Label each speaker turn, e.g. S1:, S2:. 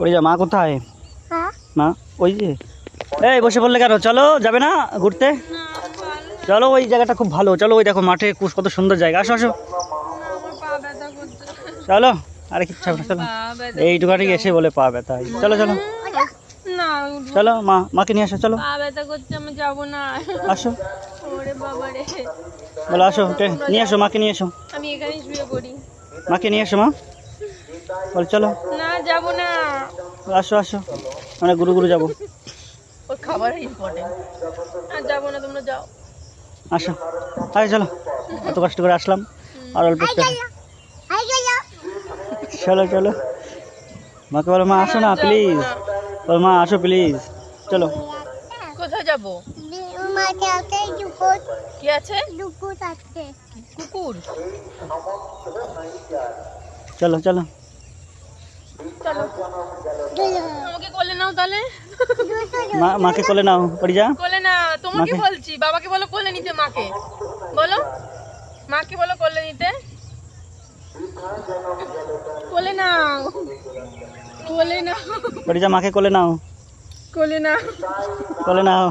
S1: ওই যা মা কোথায়? মা ওই যে। এই বসে পড়লে কেন? চলো, যাবে না ঘুরতে? চলো, ওই জায়গাটা খুব ভালো। চলো, ওই দেখো মাঠে কত সুন্দর জায়গা। আসো আসো, চলো। আরে কিচ্ছু হবে না, চলো। এইটুকাটি এসে বলে পা ব্যথা হয়। চলো চলো
S2: না
S1: চলো, মাকে নিয়ে আসো, চলো
S2: পা ব্যথা করছে, আমি যাবো না।
S1: আসো।
S2: ওরে বাবা রে,
S1: বলো আসো, ওকে নিয়ে আসো, মাকে নিয়ে এসো।
S2: আমি এখানেই শুয়ে পড়ি।
S1: মাকে নিয়ে এসো মা। বল চলো,
S2: না যাবো না।
S1: আসো আসো, আমরা গুরু গুরু যাবো।
S2: ওর খাবার ইম্পর্টেন্ট। আর যাবো না, তোমরা যাও।
S1: আসো, আরে চলো, এত কষ্ট করে আসলাম, আর অল্প একটু। চলো চলো, মাকে বলো মা আসো না প্লিজ। বল মা আসো প্লিজ, চলো।
S2: কোথায় যাবো? কি আছে? কুকুর?
S1: চলো চলো,
S2: চলো, আমাকে কোলে নাও তাহলে।
S1: মাকে কোলে নাও, পড়ি যা।
S2: কোলে না, তোমাকে বলছি। বাবাকে বলো কোলে নিতে, মাকে বলো, মাকে বলো কোলে নিতে। কোলে নাও, কোলে নাও,
S1: পড়ি যা, মাকে কোলে নাও,
S2: কোলে নাও।
S1: কোলে নাও।